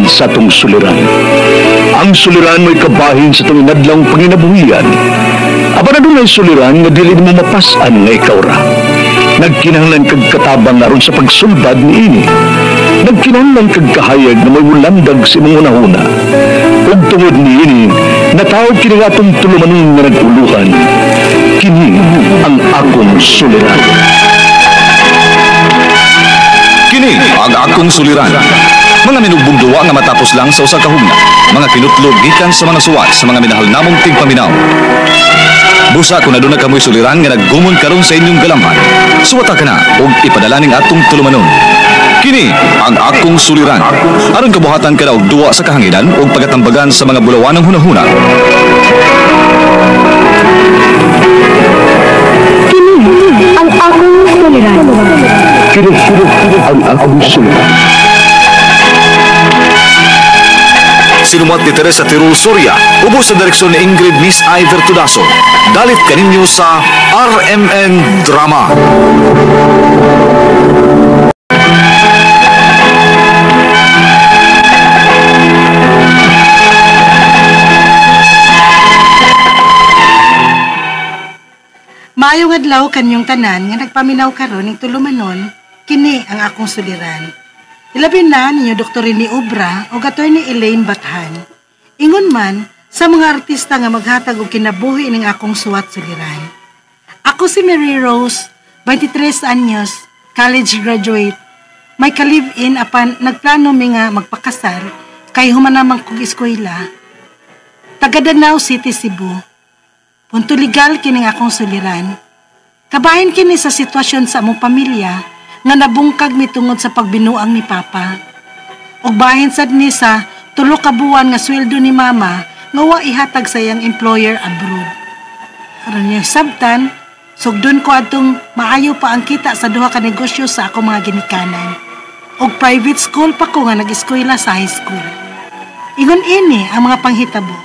sa atong suliran. Ang suliran mo'y kabahin sa itong inadlang panginabuhian. Aba na doon ay suliran nga dili mo mapasan nga ikaw ra. Nagkinahanglan kag katabang aron sa pagsulbad ni ini. Nagkinahanglan kag kahayag na may wulandag sa imong una-una. Ug tungod ni ini, natawag kini nga atong tulumanon nga naguluhan. Kini ang akong suliran. Kini ang akong suliran. Mga minugbong duwa nga matapos lang sa usa ka hugna. Mga kinutlog gikan sa mga suwat sa mga minahal namong tigpaminaw. Busa kung aduna kamoy suliran nga naggumon karon sa inyong galamhan, suwata ka na ug ipadala ning atong tulumanon. Kini ang akong suliran. Aron kabuhatan ka na og duwa sa kahanginan ug pagatambagan sa mga bulawanong hunahuna. Kini ang akong suliran. Kini ang akong suliran. Sinumat ni Teresa Tirul Soria, ubos sa direksyon ni Ingrid Miss Iver Tudaso. Dalit kaninyo sa RMN Drama. Maayong adlaw kanyong tanan nga nagpaminaw karon ning tulumanon, kini ang akong suliran. Ilabin na ninyo Dr. Rini Obra o Attorney Elaine Bathan. Ingon man sa mga artista nga maghatag og kinabuhi ning akong suwat suliran. Ako si Mary Rose, 23 anyos, college graduate. May ka-live-in apan nagplano mi nga magpakasal kay humanamang kog eskwela. Taga Danau City, Cebu. Punto legal kining akong suliran. Kabahin kini sa sitwasyon sa among pamilya nga nabungkag mitungod sa pagbinuang ni Papa. Og bahin sad ni sa 3 ka buwan nga sweldo ni Mama nga wa ihatag sa iyang employer abroad. Aron niya sabtan, sugdon ko adtong maayo pa ang kita sa duha ka negosyo sa akong mga ginikanan. Og private school pa ko nga nag-eskwela sa high school. Ingon ini ang mga panghitabo.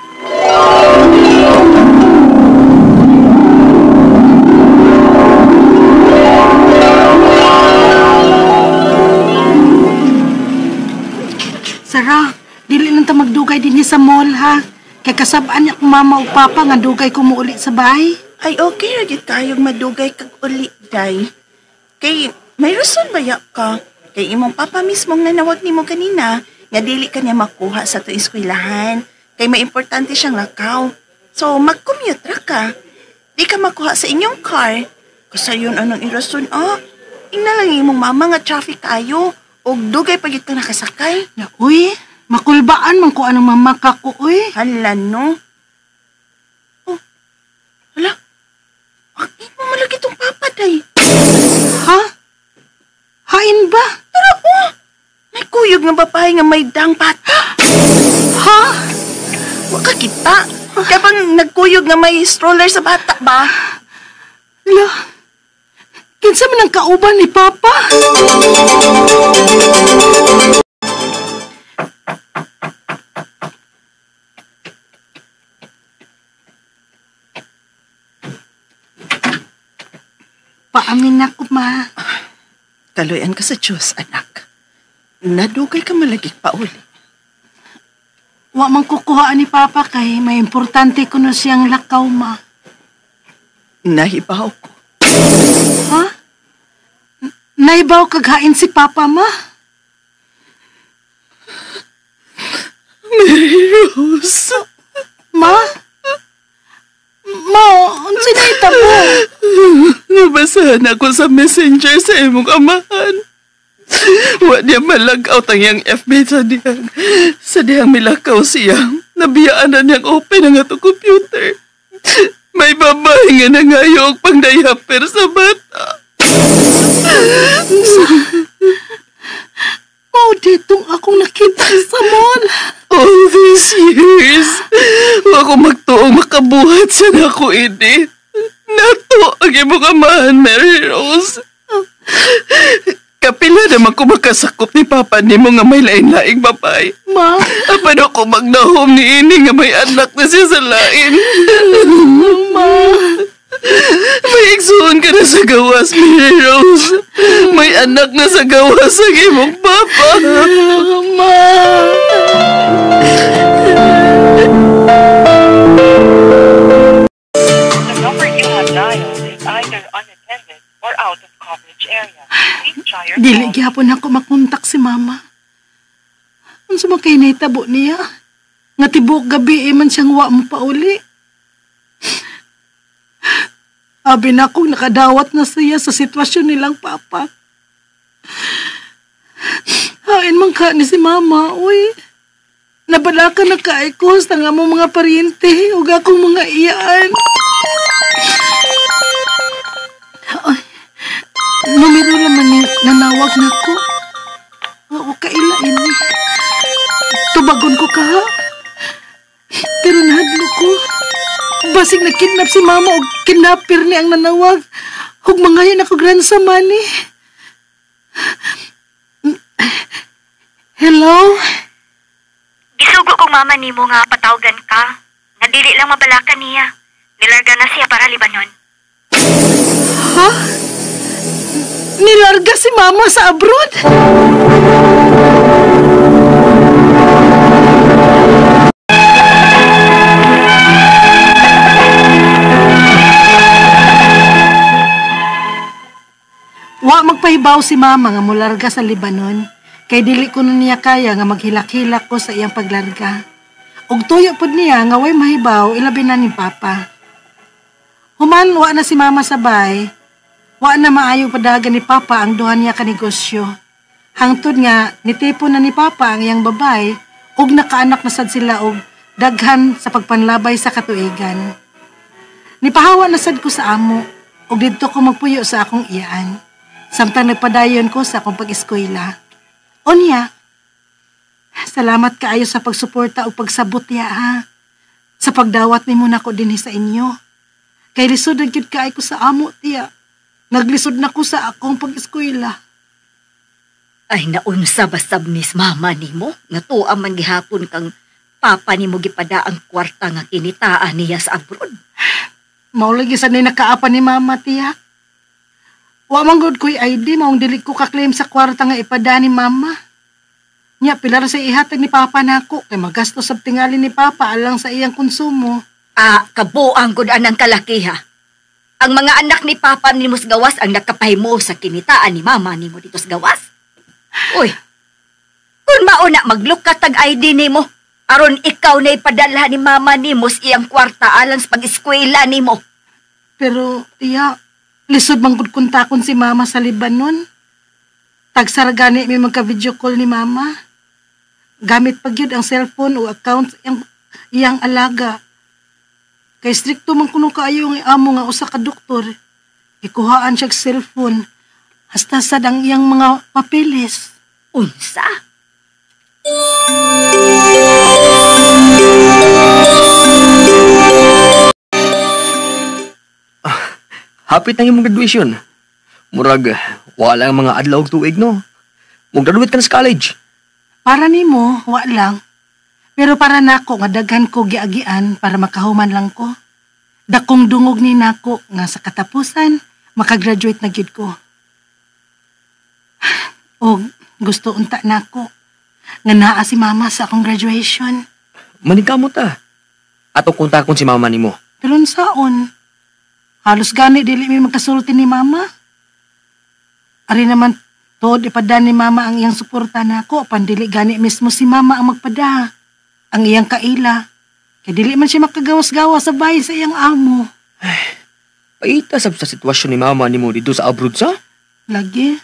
Sara, dili nang ta magdugay dinhi sa mall ha. Kay kasab-an niya kong mama o papa nga dugay ko muuli sa bahay. Ay okay ra gyud kayong madugay kag uli day. Kay may rason baya ka. Kay imong papa mismo nga nawag nimo kanina nga dili ka niya makuha sa to eskwelahan. Kay may importante siyang lakaw. So mag-commute ra ka. Di ka makuha sa inyong car. Kasayon anong irason Ingna lang imong mama nga traffic kayo. Og dugay pa gyud ka nakasakay. Na, uy, makulbaan man ko anong mamaka ko, uy. Hala, no? Oh, hala. Akit mo malagi itong papa, day. Ha? Hain ba? Tara, may kuyog nga babae nga may dang pata. Ha? Waka kita. Kaya bang nagkuyog nga may stroller sa bata ba? Hala. Kinsa man ang kauban ni Papa? Paamin na ko, ma. Kaloyan ka sa Diyos, anak. Nadugay ka malagik pa uli. Wa man kukuha ni Papa kay may importante ko na siyang lakaw, ma. Nahibaw ko. Ha? Naibaw kaghain si Papa, ma? Mary Rose. Ma? Ma, ang sinita mo? Nabasahan ako sa messenger sa imong amahan. Wa niya malagaw tang FB sa dihang milakaw siya. Nabiyaan na niyang open ang ato computer. May babae nga nangayog pang diaper sa bata. Oh, ditong akong nakita sa mall. All these years, ako magtuong makabuhat sa nako ini. Nato ang imong amahan, Mary Rose. Kapila naman ko makasakop ni Papa ni mo nga may lain-laing babae. Ma? Apan ako magnahom ni ini nga may anak na siya sa lain. Ma? May igsuon ka na sa gawas, Mary Rose. May anak na sa gawas ang imong Papa. Ma? sumakay na hitabo niya. Nga tibok gabi man siyang wa mo pauli. Abi na akong nakadawat na siya sa sitwasyon nilang papa. Hain man ka ni si mama, uy. Nabala ka na kaikos na nga mo mga paryente o akong mga iyaan. Ay, numero naman ni nanawag na ko. Oo, kailain ni. Tubagon ko ka, ha? Pero nahadlo ko. Basig na kidnap si mama o kidnapper ni ang nanawag. Hug mangayon ako gransa mani. Hello? Gisugo kong mama nimo nga patawgan ka. Nga dili lang mabalakan niya. Nilarga na siya para Libanon. Ha? Nilarga si mama sa abroad? Wa magpahibaw si mama nga mularga sa Libanon. Kay dili ko na niya kaya nga maghilak-hilak ko sa iyang paglarga. Ug tuyo pod niya nga way mahibaw ilabi na ni papa. Human wa na si mama sabay. Wa na maayo padagan ni papa ang duha niya ka negosyo. Hangtod nga nitipon na ni papa ang iyang babay ug nakaanak na sad sila og daghan sa pagpanlabay sa katuigan. Nipahawa na sad ko sa amo ug didto ko magpuyo sa akong iyaan. Samtang nagpadayon ko sa akong pag-eskwela. Onya, salamat kaayo sa pagsuporta o pagsabot ya ha. Sa pagdawat ni mo na ko din sa inyo. Kay lisod na gyud kaay ko sa amo tiya. Naglisod na ko sa akong pag-eskwela. Ay naunsa ba sabnis mama nimo nga tuwa man gihapon kang papa nimo gipada ang kwarta nga kinitaan niya sa abroad. Maulagi sa ni nakaapa ni mama tiya. Wa man gud ko'y ID maong dili ko ka-claim sa kwarta nga ipada ni mama. Nya pilar sa ihatag ni papa nako kay magastos sa tingali ni papa alang sa iyang konsumo. Kabuang gud anang kalakiha. Ang mga anak ni papa nimo sa gawas ang nakapahimo sa kinitaan ni mama nimo dito sa gawas. Uy. Kun mauna maglukat tag ID nimo aron ikaw na ipadala ni mama nimo sa iyang kwarta alang sa pag-eskwela nimo. Pero tiya, lisod man gud kontakon si mama sa Libanon. Tagsaragani may magka-video call ni mama. Gamit pa gyud ang cellphone o account iyang alaga. Kay strikto man kuno kaayo nga amo nga usa ka doktor. Ikuhaan siya cellphone hasta sad ang iyang mga papeles. Unsa? Hapit na yung graduation. Murag, wala ang mga adlaw og tuig, no? Mag-graduate ka na sa college. Para nimo, wa lang. Pero para nako nga daghan ko giagian para makahuman lang ko. Dakong dungog ni nako nga sa katapusan makagraduate na gyud ko. O gusto unta nako nga naa si mama sa akong graduation. Maningkamot ta. Atong kontakon si mama nimo. Pero saon? Halos gani dili may magkasulti ni mama. Ari naman tod ipada ni mama ang iyang suporta nako pandili gani mismo si mama ang magpada. Ang iyang kaila. Kaya dili man siya makagawas-gawas sa bahay sa iyang amo. Paita sab sa sitwasyon ni mama nimo dito sa abroad sa? Lagi.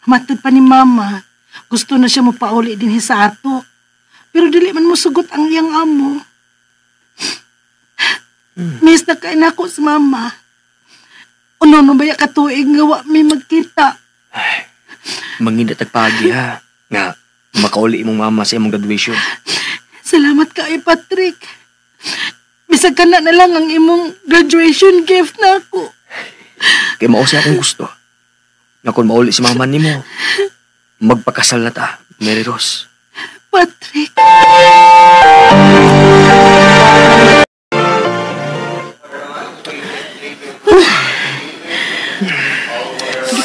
Matod pa ni mama. Gusto na siya mo pauli din sa ato. Pero dili man mo sugot ang iyang amo. Miss na kain ako sa mama. Ano ba ya katuig nga wa may magkita? Manginda tagpagi ha. Nga, makauli imong mama sa imong graduation. Salamat kay Patrick. Bisag ka na lang ang imong graduation gift na ako. Kaya mao siya akong gusto. Nga kung mauli si mama nimo, magpakasal na ta, Mary Rose. Patrick.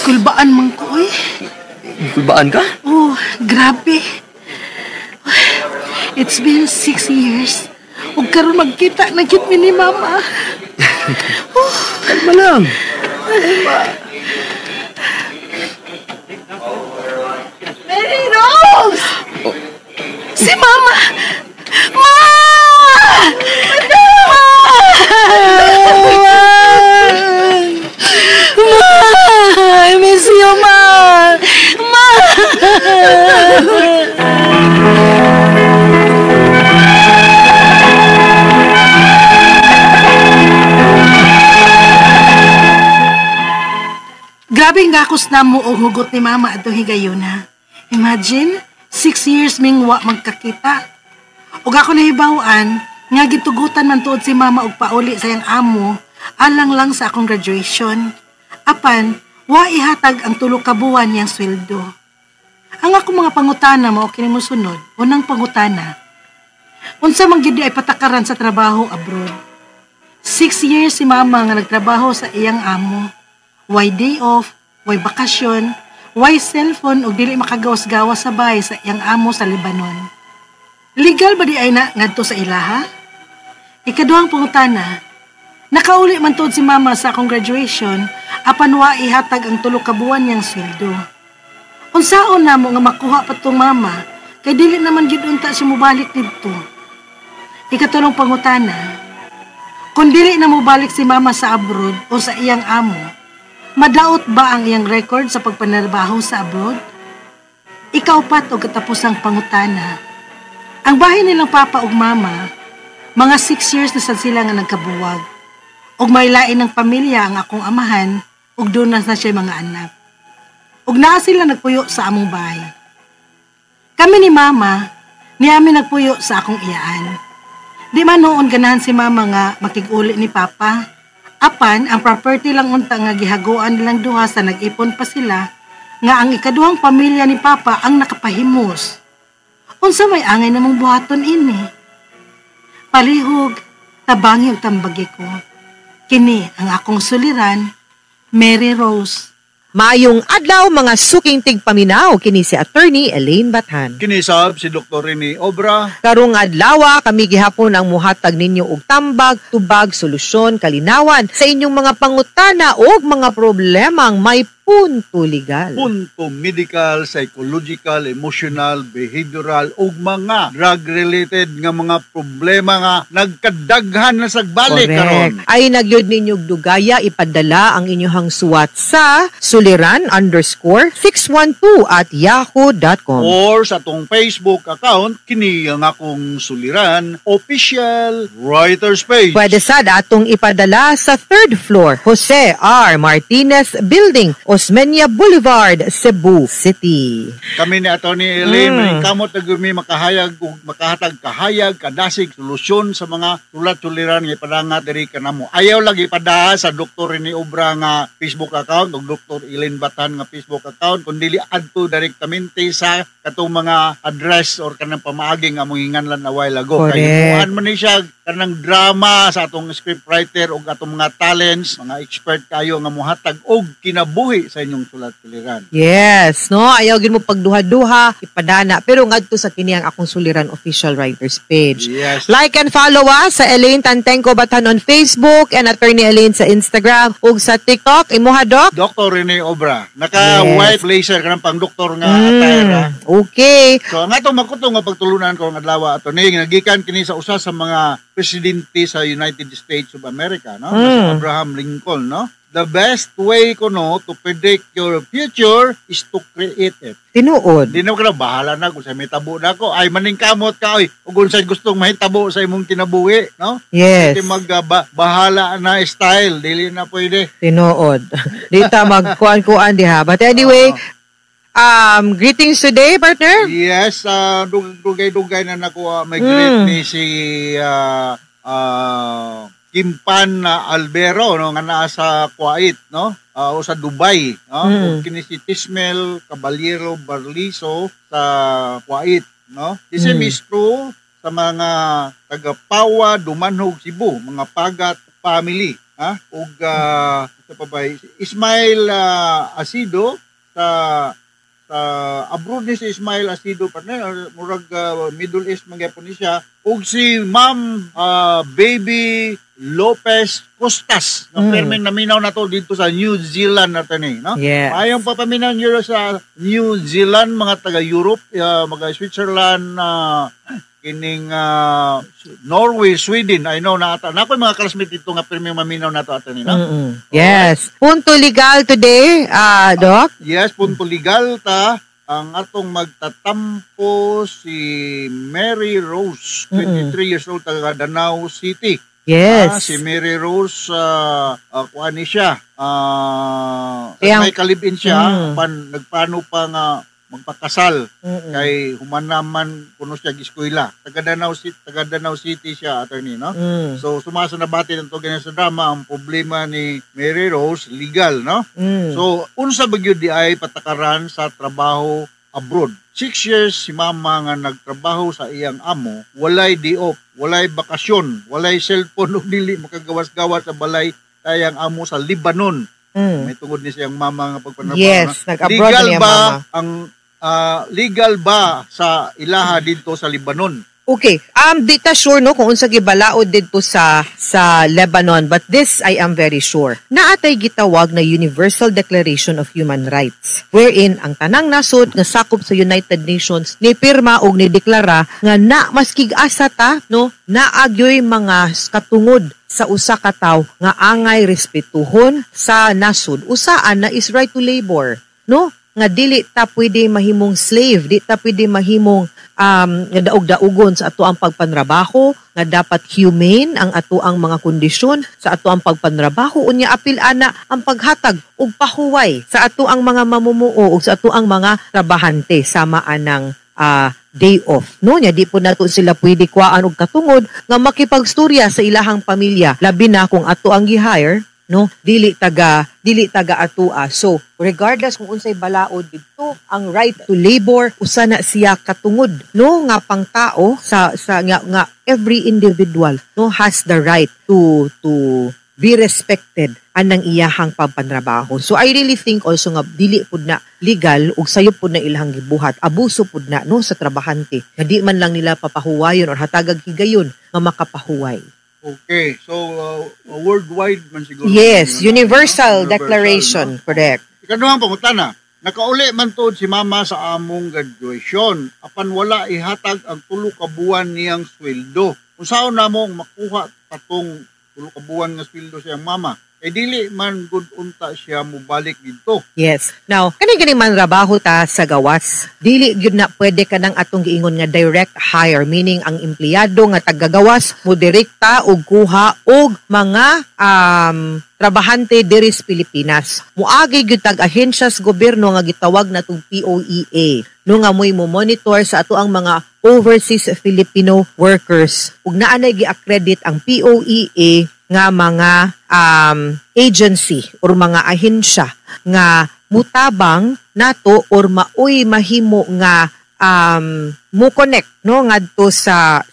Kulbaan man ko, eh. Kulbaan ka? Oh, grabe. It's been 6 years. Huwag karoon magkita na cute ni mama. Kalma lang. Mary Rose! Oh. Si Pagkatapos na mo og hugot ni mama ato higayuna. Imagine, 6 years ming wa magkakita. Ug ako nahibaw-an, nga gitugutan man tuod si mama og pauli sa iyang amo, alang lang sa akong graduation. Apan, wa ihatag ang 3 ka buwan niyang sweldo. Ang ako mga pangutana mao kini mosunod. Unang pangutana. Unsa man gyud ay patakaran sa trabaho abroad? 6 years si mama nga nagtrabaho sa iyang amo. Why day off, why bakasyon, why cellphone ug dili makagawas-gawas sa bahay sa iyang amo sa Lebanon. Legal ba di ay na ngadto sa ilaha? Ikaduhang pangutana. Nakauli man tuod si mama sa akong graduation, apan wa ihatag ang 3 ka buwan niyang sweldo. Unsaon na mo nga makuha pa tong mama, kay dili naman gyud unta siya mobalik didto. Ikatulong pangutana. Kung dili na mobalik si mama sa abroad o sa iyang amo, madaot ba ang iyang record sa pagpanarbaho sa abroad? Ikaupat o katapusang pangutana. Ang bahay nilang papa ug mama, mga 6 years na sad sila nga nagkabuwag. Ug may lain ng pamilya ang akong amahan, ug doon na siya mga anak. Ug naa sila nagpuyo sa among bahay. Kami ni mama, niami nagpuyo sa akong iyaan. Di man noon ganahan si mama nga makig-uli ni papa. Apan, ang property lang unta nga gihaguan nilang duha sa nag-ipon pa sila, nga ang ikaduhang pamilya ni papa ang nakapahimos. Unsa may angay namong buhaton ini? Palihog, tabangi ug tambagi ko. Kini ang akong suliran, Mary Rose. Maayong adlaw mga suking tigpaminaw kini si Attorney Elaine Bathan. Kinisab si Dr. Rene Obra. Karong adlaw kami gihapon ang muhatag ninyo og tambag, tubag, solusyon, kalinawan sa inyong mga pangutana o mga problemang may punto legal. Punto medical, psychological, emotional, behavioral ug mga drug-related nga mga problema nga nagkadaghan na sagbalik karon. Ay nagyod ninyog dugaya ipadala ang inyong suwat sa suliran_612@yahoo.com Or sa tong Facebook account, kini ang akong suliran, official writer's page. Pwede sad atong ipadala sa 3rd floor, Jose R. Martinez Building, Osmeña Boulevard, Cebu City. Kami ni Atty. Elaine, may kamot na gumi makahayag ug makahatag kahayag, kadasig, solusyon sa mga sulat-suliran nga ipadangat diri kanamo. Ayaw lagi ipadala sa Dr. Rene Obra nga Facebook account ug Dr. Elaine Bathan nga Facebook account, kundi adto direktamente sa katong mga address or kanang pamaagi nga mong hinganlan a while ago. Correct. Kaya muan man ni siya kanang drama sa atong scriptwriter ug atong mga talents, mga expert kayo nga mohatag og kinabuhi sa inyong sulat-suliran. Yes, no? Ayaw gid mo pagduha-duha, ipadana. Pero ngadto sa kini ang akong suliran official writers page. Yes. Like and follow us sa Elaine Tantengco Bathan on Facebook and Attorney Elaine sa Instagram ug sa TikTok. Imuha, Doc? Dr. Rene Obra. Naka-white blazer ka ng pang-doktor nga attire. Ha? Okay. So, ang atong magkutong nga pagtulunan ko ng adlaw ato ni nagikan kini sa usa sa mga presidente sa United States of America, no? Si Abraham Lincoln, no? The best way ko no to predict your future is to create it. Tinuod. Di na ka na bahala na kung sa may tabo na ako. Ay maningkamot ka oy. Ug kung sa gustong mahitabo sa imong kinabuhi, no? Yes. Di bahala na style, dili na pwede. Tinuod. Dita magkuan-kuan diha. But anyway, greetings today, partner. Yes, dugay-dugay na nako may greet ni si Kimpan Albero, no, nga naa sa Kuwait, no? O sa Dubai, no? Ug kini si Tismel Caballero Barliso sa Kuwait, no? The same is true sa mga taga-Pawa, Dumanhog, Cebu, mga Pagat family, ha? Ug sa pabay Ismail Asido sa abroad ni si Ismail Asido partner, murag Middle East man gyapon ni siya, ug si Ma'am Baby Lopez Costas, no, perming naminaw na to dito sa New Zealand natin no? Yes. Ayong papaminaw nyo sa New Zealand, mga taga-Europe, mga Switzerland, kining Norway, Sweden, I know na ata. Nakoy mga classmate dito nga perming maminaw na to atin, no? Yes. Punto legal today, Doc. Yes, punto legal ta. Ang atong magtatampo si Mary Rose, 23 years old, taga Danau City. Yes. Si Mary Rose, kuha ni siya. Yang- May kalibin siya, Mm. nagpano pa nga magpakasal. Mm-mm. Kay humanaman kuno siya giskwela. Taga Danau City siya, attorney, no? Mm. So sumasa na bati nito ganyan sa drama ang problema ni Mary Rose legal, no? Mm. So unsa ba gyud di ay patakaran sa trabaho abroad. 6 years si mama nga nagtrabaho sa iyang amo, walay day off, walay bakasyon, walay cellphone ug dili makagawas-gawas sa balay tayang amo sa Lebanon. Mm. May tungod ni siyang mama nga pagpanarbaho. Yes, na. nag-abroad Legal na niya ba mama. ang legal ba sa ilaha dito sa Lebanon? Okay, di ta sure no kung unsa gibalaod didto sa Lebanon, but this I am very sure. Naatay gitawag na Universal Declaration of Human Rights, wherein ang tanang nasod nga sakop sa United Nations ni pirma og ni deklara nga na maskig asa ta no naagyoy mga katungod sa usa ka tawo nga angay respetuhon sa nasod usaan na is right to labor, no? Nga dili ta pwede mahimong slave, di ta pwede mahimong daog-daugon sa ato ang pagpanrabaho, nga dapat humane ang ato ang mga kondisyon sa ato ang pagpanrabaho, unya apil ana ang paghatag og pahuway sa ato ang mga mamumuo ug sa ato ang mga trabahante sama anang day off. No, nya di po nato sila pwede kuhaan og katungod nga makipagstorya sa ilahang pamilya, labi na kung ato ang gi-hire, no, dili taga atua. So regardless kung unsay balaod dito, ang right to labor usa na siya katungod, no, nga pangtao sa nga every individual no has the right to be respected anang iyahang pagpanrabaho. So I really think also nga dili pud na legal ug sayo pud na ilahang gibuhat, abuso pud na no sa trabahante nga di man lang nila papahuwayon or hatagag higayon nga makapahuway. Okay, so worldwide man siguro. Yes, Universal Declaration, no? correct. Ikaduhang pangutana, nakauli man tuod si mama sa among graduation, apan wala ihatag ang 3 ka buwan niyang sweldo. Unsaon namo makuha patong 3 ka buwan nga sweldo siyang mama? Dili man good unta siya mobalik dito. Yes. Now, kani man trabaho ta sa gawas, dili gyud na pwede ka nang atong giingon nga direct hire, meaning ang empleyado nga taga-gawas mo direkta og kuha og mga trabahante diri sa Pilipinas. Muagi gyud tag ahensya sa gobyerno nga gitawag natong POEA, no, nga moy mo monitor sa ato ang mga overseas Filipino workers. Ug naanay gi-accredit ang POEA nga mga agency or mga ahensya nga mutabang nato or maoy mahimo nga mo connect no ngadto sa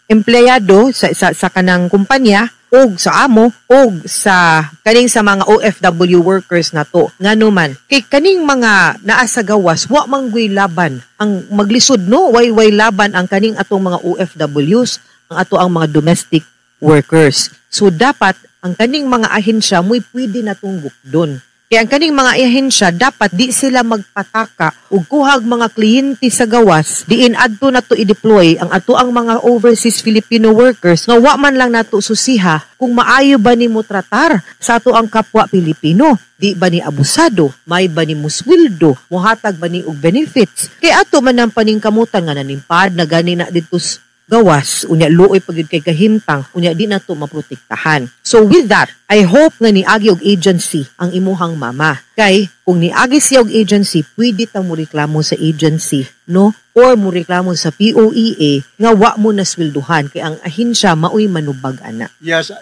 empleyado sa kanang kumpanya og sa amo og sa kaning sa mga OFW workers nato nganuman kay kaning mga naa sa gawas wa manggoy laban ang maglisod no way laban ang kaning atong mga OFWs ang ato ang mga domestic workers. So dapat ang kaning mga ahensya mo'y pwede natong gukdon. Kaya ang kaning mga ahensya dapat di sila magpataka ug kuhag mga kliyente sa gawas diin adto nato i-deploy ang ato ang mga overseas Filipino workers nga wa man lang nato susiha kung maayo ba nimo tratar sa ato ang kapwa Pilipino. Di ba ni abusado, may ba ni muswildo, muhatag ba ni og benefits. Kaya ato man ang paningkamutan nga nanimpad na gani na dito gawas, unya luoy pagyud kay kahimtang, unya di na to maprotektahan. So with that, I hope nga niagi og agency ang imuhang mama. Kay kung niagi siya og agency, pwede ta mo reklamo sa agency, no? Or mo reklamo sa POEA nga wa mo naswelduhan kay ang ahensya maoy manubag ana. Yes,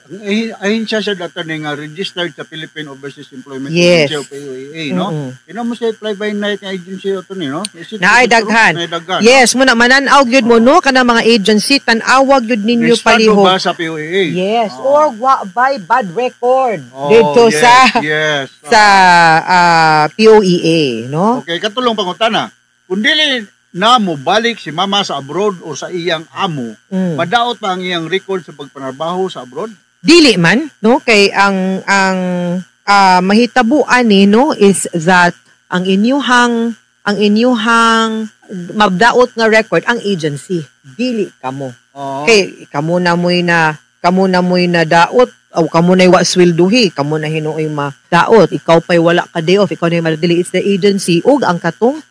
ahensya siya data nga registered sa Philippine Overseas Employment Yes. Agency o POEA, no? Ino mo siya fly by night nga agency ito ni, no? Naay daghan. Yes, mo na mananaw gyud mo no kana mga agency tan-awag gyud ninyo Registered palihog. ba sa POEA? Yes, or wa by bad record Oh, dito yes. sa POEA, no? Okay, katulong pangutana. Kung dili na mo balik si mama sa abroad o sa iyang amo, madaot pa ang iyang record sa pagpanarbaho sa abroad? Dili man, no? Kay ang mahitabuan ni no is that ang inyuhang mabdaot nga record ang agency, dili kamo. Kay kamo na moy na daot o kamo na wa swelduhi, kamo na hinuoy madaot, ikaw pay wala ka day off, ikaw na madili, it's the agency ug ang katong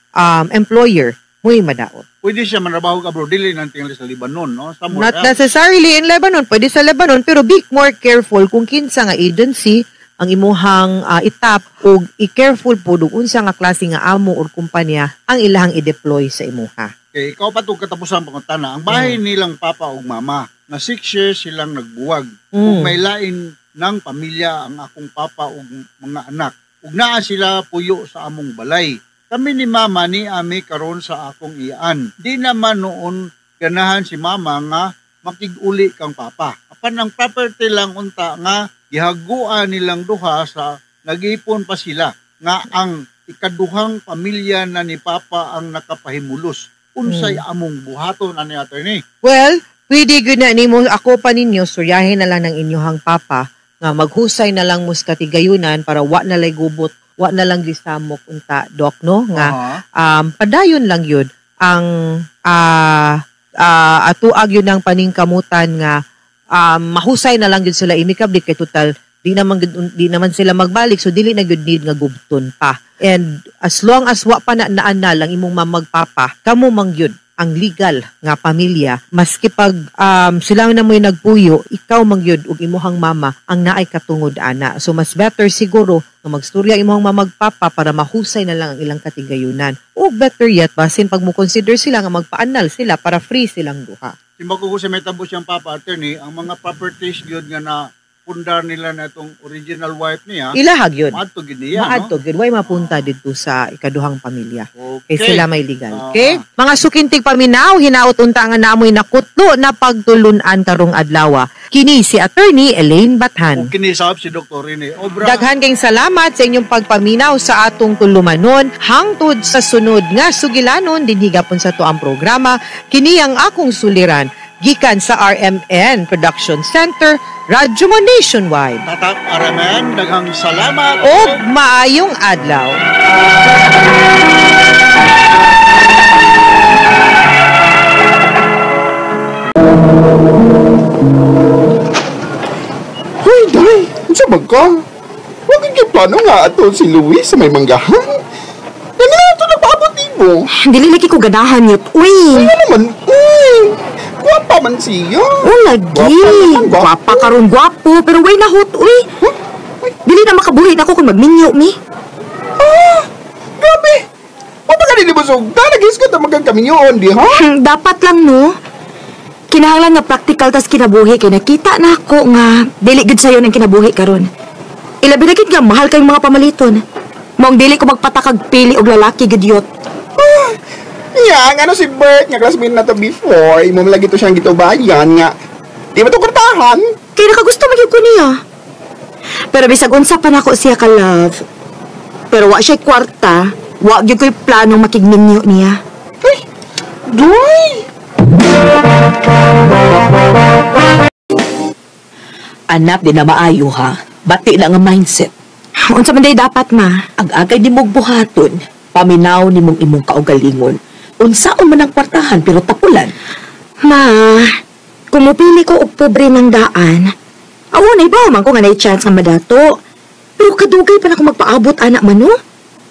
employer mo'y madaot. pwede siya manrabaho ka bro, dili nang tingali sa Lebanon, no? Not necessarily in Lebanon, pwede sa Lebanon, pero be more careful kung kinsa nga agency ang imuhang itap o i-careful po doon unsa nga klase nga amo or kumpanya ang ilahang i-deploy sa imuha. Okay, ikaw pa itong katapusan pangutana. Ang bahay nilang papa o mama, na 6 years silang nagbuwag. Kung may lain ng pamilya ang akong papa o mga anak, ug naa sila puyo sa among balay. Kami ni mama ni ami karon sa akong iyaan. Di naman noon ganahan si mama nga makig-uli kang papa. Apan ang property lang unta nga gihaguan nilang duha sa nag-ipon pa sila nga ang ikaduhang pamilya na ni papa ang nakapahimulos. Unsay among buhaton ani attorney? Well, pwede gyud na nimo ako pa ninyo suryahin na lang ng inyong papa nga maghusay na lang mus katigayunan para wa na lay gubot, wa na lang gisamok unta dok no nga padayon lang yun ang atuag yun ng paningkamutan nga mahusay na lang yun sila imikabli kay total di naman sila magbalik so dili na gyud need nga gubton pa. And as long as wa pa naan na lang imong mamagpapa, kamo mang gyud ang legal nga pamilya, maski pag sila na mo'y nagpuyo, ikaw mang gyud ug imuhang mama ang naay katungod ana. So mas better siguro nga magstorya imuhang mamagpapa para mahusay na lang ang ilang katigayunan. O better yet, basin pag mo consider sila nga magpaanal sila para free silang duha. Simba ko sa metabo siyang papa attorney, ang mga properties gyud nga na pundar nila na itong original wife niya, ilahag yun. maadto gid niya, Maadto gid, way mapunta dito sa ikaduhang pamilya. Okay. Kay sila may legal. Okay? Mga sukintig paminaw, hinaot unta nga naamoy nakutlo na pagtulunan karong adlaw. Kini si Attorney Elaine Bathan. O kinisab si Dr. Rene Obra. Daghan kayong salamat sa inyong pagpaminaw sa atong tulumanon hangtod sa sunod nga sugilanon din higapon sa to ang programa. Kini ang akong suliran gikan sa RMN Production Center, Radyo Mo Nationwide. Tatap Araman, daghang salamat. O maayong adlaw. Hoy, day! Sa ka? Huwag yung plano nga ato si Luis sa may manggahan. Yan na ito nagpaabot mo. Dili lagi ko ganahan yun. Uy! Ano naman? Guwapa man siya. Oh, lagi. Guwapa karon guwapo. Pero way nahot, uy. Dili na makabuhi na ako kung magminyo, mi. Grabe. O ba ka rin ibusog? Nagis ko na magang kami yun, di ha? Dapat lang, no? Kinahanglan nga practical tas kinabuhi kay nakita na ako nga dili gud sayo ng kinabuhi karon. Ilabi na gid nga mahal kayong mga pamaliton. Mong dili ko magpatakag pili og lalaki gud yot. Yang, ano si Bert, nga classmate na to before, imo lagi to siyang gitubayan nga. Di ba to kurtahan? Kaya nakagusto magyud ko niya. Pero bisag unsa pa nako siya ka love. Pero wa siya kwarta, wa gyud ko'y planong makigminyo niya. Ay, doy! Anak, di na maayo ha. Bati na nga mindset. Unsa man day dapat, ma? Ang agay ni mong buhaton, paminaw ni mong imong kaugalingon. Unsaon man ang kwartahan pero tapulan. Ma, kung mupili ko og pobre ng daan, awo na iba man ko nga na chance nga madato. Pero kadugay pa na ako magpaabot anak man, no?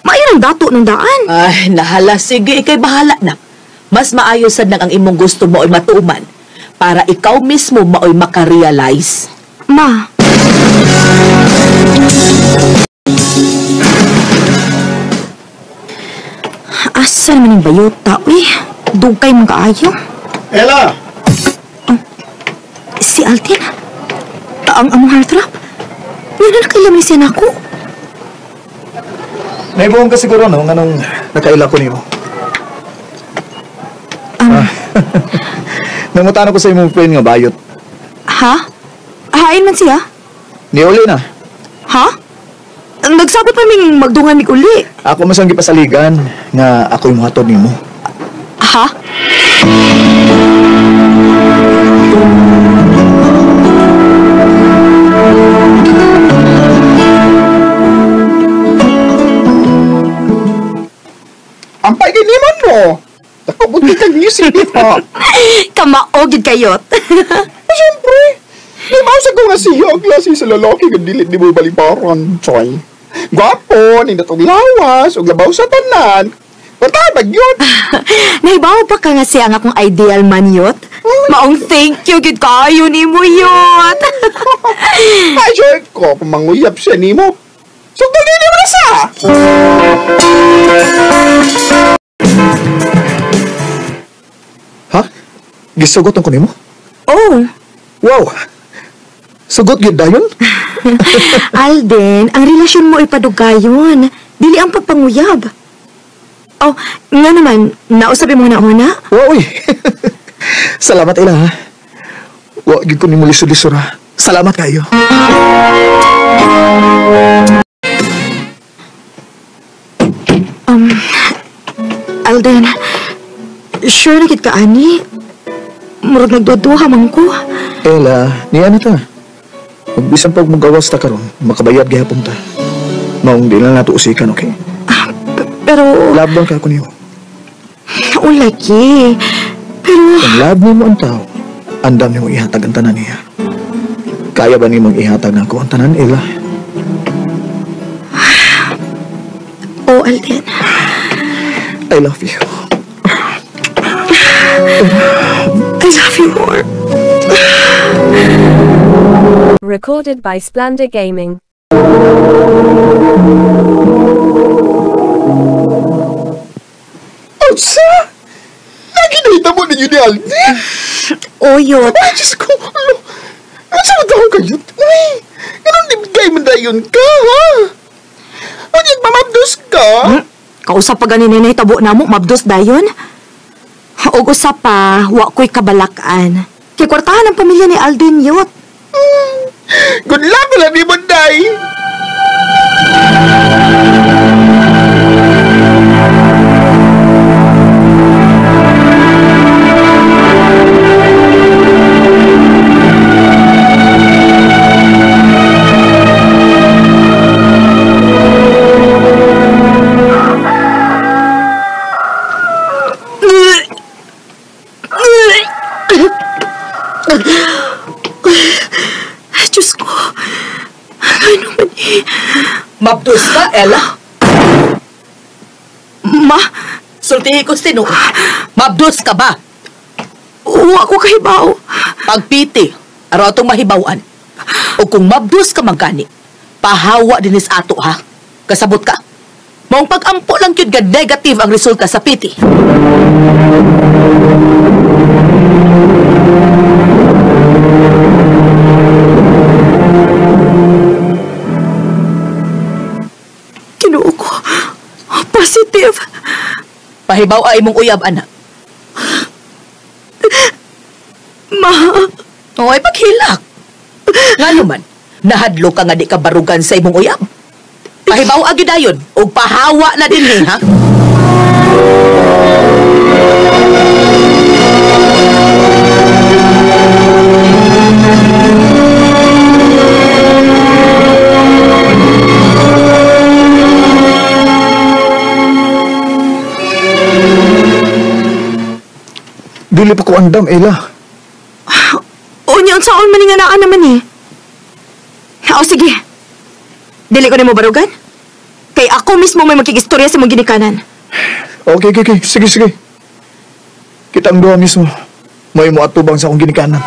Maayong dato ng daan. Ay, nahala. Sige, ikay bahala na. Mas maayo sad nang ang imong gusto mo ay matuuman para ikaw mismo maoy makarealize. Ma. Asa naman yung bayota, uy? Dugay mong kaayo. Ella! Si Altin? Ang among heartthrob? Yan na nakailam ni siya na ako. Naibuong ka siguro, no? Anong nakaila ko niyo? Nangutan ako sa imong friend nga bayot. Ha? Hain man siya? Ni uli na. Ha? Nagsabot pa ming magdungan ni uli. Ako masang gipasaligan nga ako yung hatod nimo. Ha? Ampay kay naman mo. Nakabuti kang music, ha? Kamaogid kayot. Siyempre. May mausa ko nga siya ang klase sa lalaki nga dilit di mo balibaran, Choy. Gwapo, nindot og lawas, og labaw sa tanan. Matay yun. Nahibaw pa ka nga siya ang akong ideal man yot. Maong thank you, gid kayo ni mo yot. Ay, sure ko, kung manguyap siya ni mo. So, dalili mo na siya. Ha? Gisugot ko ni mo? Oh. Wow. Sugot yun dayon? Alden, ang relasyon mo ay padugayon. Dili ang pagpanguyab. Oh, nga naman, nausabi mo na una? Wow, uy. Salamat ila, ha? Wag ko ni mo lisod-lisod, ha? Salamat kayo. Alden, sure na kit ka, ani? Murag nagduduha man ko. Ela, niya na ta. Magbisan pag magawas ta karon, makabayad gihapon ta. Maong di lang nato usikan, okay? Pero... Labang ka ko niyo. Oo, laki. Pero... Kung lab ni mo ang tao, andam ni mo ihatag ang tanan niya. Kaya ba ni mong ihatag na ko ang tanan, Ela? Oh, Alden. I love you. I love you more. Recorded by Splendor Gaming. Otsa? Naginita mo na yun ni Aldi? Oyot. Ay, Diyos ko. Ano sa matawag kayo? Uy, ganun nibigay mo na yun ka, ha? Ano yung mamabdos ka? Kausap pa ganin na tabo na mo, mabdos dayon. Og usap pa, wa ko'y kabalakan. Kay kwartahan ang pamilya ni Alden yot. Good luck na ni Monday! Diyos ko. Ano man eh? Mabdos ka, Ella? Ma? Sultihi ko sino. Mabdos ka ba? Uwa ko kahibaw. Pagpiti, araw atong mahibawan. O kung mabdos ka magkani, pahawa dinis ato, ha? Kasabot ka. Maong pag-ampo lang yun nga negative ang resulta sa piti. Kinuo ko. Positive. Pahibaw ay mong uyab, anak. Ma. Oy, paghilak. Nga naman, nahadlo ka nga di ka barugan sa imong uyab. Pahibaw agad dayon, o pahawa na din ha? Dili pa ko andam, Ella. O niya, saan maninganaan naman eh. O sige. Dili ko na mo barugan? Kay ako mismo may magkikistorya sa mong ginikanan. Okay. Sige. Kita ang duha mismo. May mo atubang sa akong ginikanan.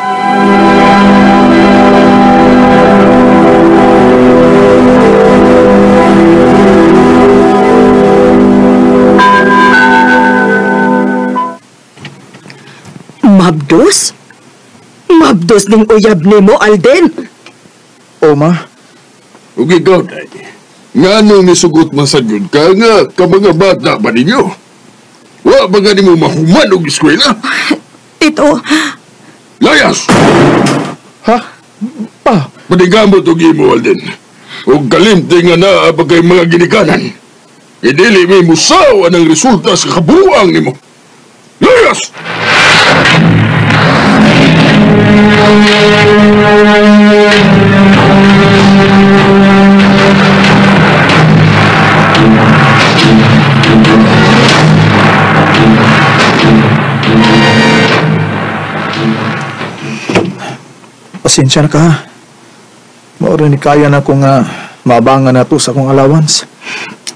Mabdos? Mabdos ning uyab ni mo, Alden? O, ma? Ug ikaw, day. Nga nung nisugot man sa yun ka nga, ka mga bata ba ninyo? Wa ba nga ni mo mahuman og eskwela? Tito. Layas! Ha? Pa? Panigamot og imo, Alden. Ug kalimti nga naa ba kay mga ginikanan. Idili may musaw ang resulta sa kabuuan nimo. Layas! Pasensya na ka, ha? Maura ni kaya na kung maabangan na to sa akong allowance.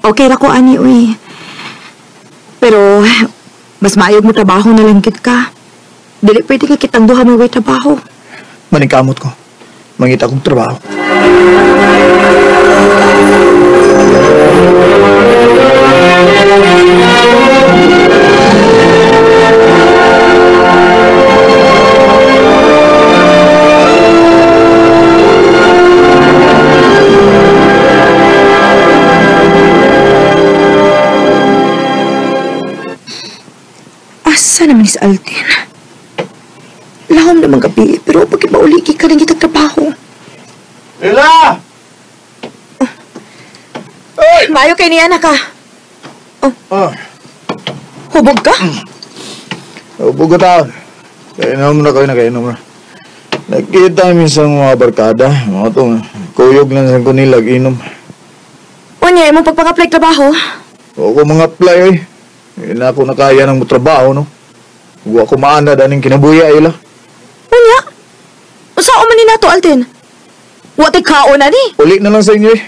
Okay ra ko, ani, uy. Pero, mas maayog mo trabaho na lang gid ka. Dili pwede ka kitang duha mo trabaho. Maningkamot ko. Mangita kong trabaho. Asa naman si Alden? Lahom naman gabi, pero bakit mauligi ka rin kitang trabaho? Ella! Mayo kay niya na ka. Hubog ka? Hubog ka taon. Kainom na kayo na kainom na. Nakita minsan mga barkada. Mga itong kuyog lang sa kunilag inom. Unya, imong pagpang-apply trabaho? Oo ko mga apply eh. Hindi na ako nakaya ng trabaho no. Huwag ako maana daning kinabuya ila. Unya? Saan man ni nato, Alden? Wate kao na ni? Uli na lang sa inyo eh.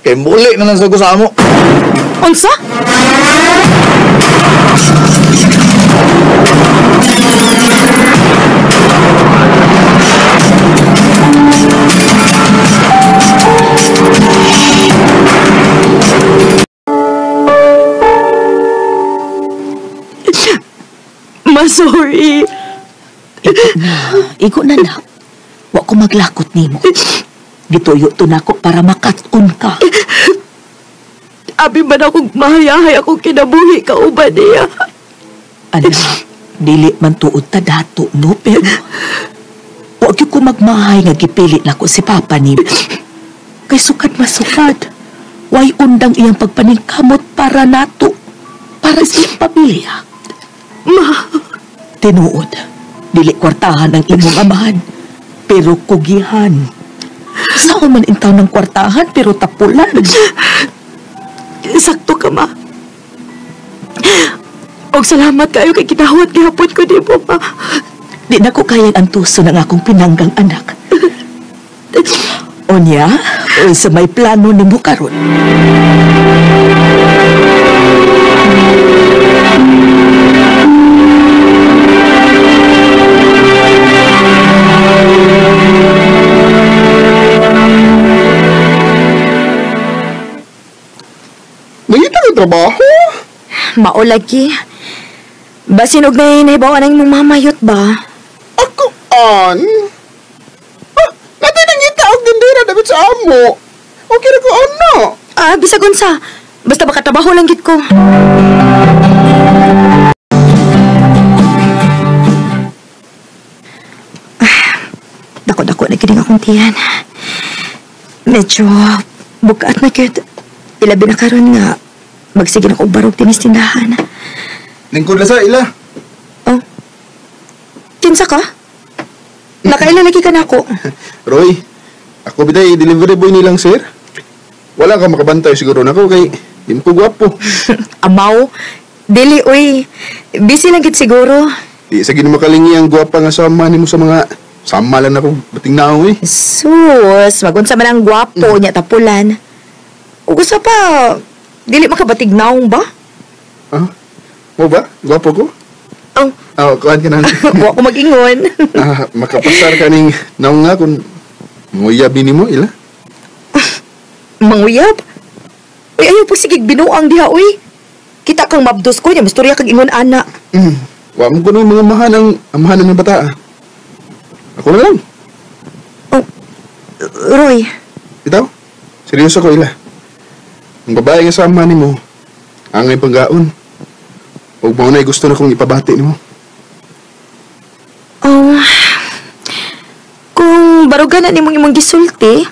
Kaya muli na lang sa kusamo. Unsa? Sorry. Igo na na. Wa ko maglakot nimo. Gituyo to nako para makat-on ka. Abi man akong mahayahay akong kinabuhi ka uban niya. Anak, dili man tuod ta dato no, pero wa gyud ko magmahay nga gipilit nako si papa nimo. Kay sukat masukad. Way undang iyang pagpaningkamot para nato. Para sa iyang pamilya. Ma, tinuod, dili kwartahan ang imong amahan, pero kugihan. Saan man intaw ng kwartahan, pero tapulan. Sakto ka, ma. Og salamat kayo kay kinahawat gihapon ko di mo, ma. Di na ko kayang antuso ng akong pinanggang anak. Onya, o sa may plano ni mo karon. Nangita ka trabaho? Mao lagi. Basin og nahibawan ang imong mamayot ba? Ako, an? Natay nangita og dindira dapat sa amo. Okay na ko, ano? Bisag unsa. Basta makatrabaho lang gid ko. Dako-dako na kining akong tiyan. Medyo bukaat na kyut. Ilabi na karon nga magsige na ko barog tinis tindahan. Lingkod na sa ila. Oh. Kinsa ka? Nakailan lagi ka na ako. Roy, ako bitay delivery boy nilang sir. Wala ka makabantay siguro na ako kay di mo ko gwapo. Amaw, dili uy. Busy lang gid siguro. Di sa gini makalingi ang gwapa nga sama nimo sa mga sama lang ako bating naong eh. Sus, magunsa man ang gwapo nya tapulan. O gusto pa, dili makabatig naong ba? Mo ba? Gwapo ko? Oh. Kuhan ka na. Wa ko mag-ingon. Makapasar ka ning naong nga kung nguyabi ni mo, ila? Manguyab? Uy, ayaw po sigig binuang diha, uy. Kita kang mabdos ko niya, masturya kang ingon ana. Wa mo ko nung mga amahanan ng bata. Ako na lang. Oh, Roy. Itaw, seryoso ko, ila. Ang babae nga sama ni mo, angay panggaon. Huwag mo na gusto na kong ipabati ni mo. Oh, kung barugan na ni mong imong gisulti,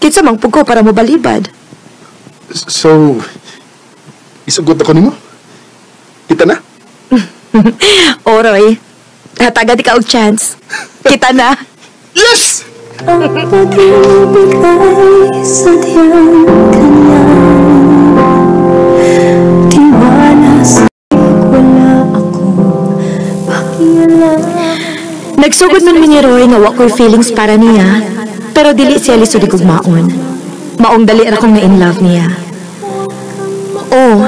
kinsa mang pugo para mo balibad. So, isugot ako ni mo? Kita na? O, Roy. Hatagad ka og chance. Kita na. Yes! Ang pag-ibig ay sadyang kanya. Tiwala sa'yo'y wala akong pakialam. Nagsugod man ni Roy nga wa ko'y feelings para niya, pero dili siya lisod igugmaon. Maong dali ra kong na in love niya. Oh,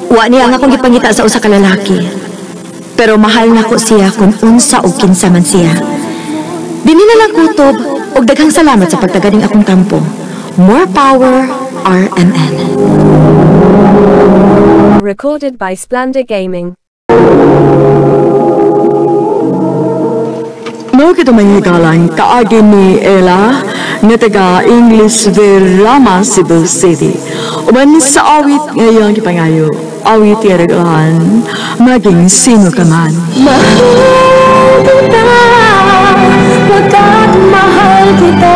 Wa niya ang akong gipangita sa usa ka lalaki. Pero mahal na ko siya kung unsa o kinsa man siya. Dini na lang kutob og daghang salamat sa pagtaganing akong kampo. More power, RMN. Recorded by Splendor Gaming. Mo kita mangigalang kaagi ni Ella nga taga English Verama, Cebu City. Uban sa awit ngayon kipangayo, awit yaragahan, maging sino ka man. Mahal kita, pagkat mahal kita,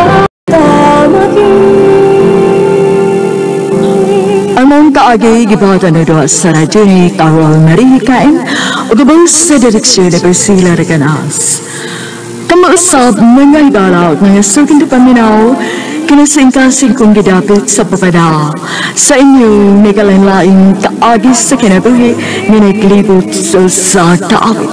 Among kaagi gibata na doon sa radyo ni Carol Marikain o gabang sa direksyon na Priscilla Reganas. Kamausap mga higalaw mga sugin na paminaw kinasingkasing kong gidapit sa papada sa inyong nagalain-laing kaagi sa kinabuhi na naglibot sa taawit.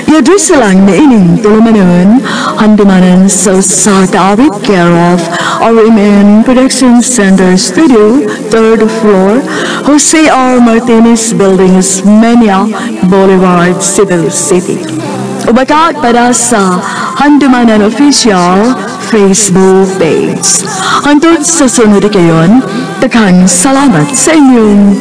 Yadris lang na ining tulumanon handumanan sa taawit care of RMN Production Center Studio, 3rd floor, Jose R. Martinez Buildings, Mania, Boulevard, Cebu City. Ubakat para sa Handumanan Official Facebook page. Hantod sa sunod kayon, taghang salamat sa inyong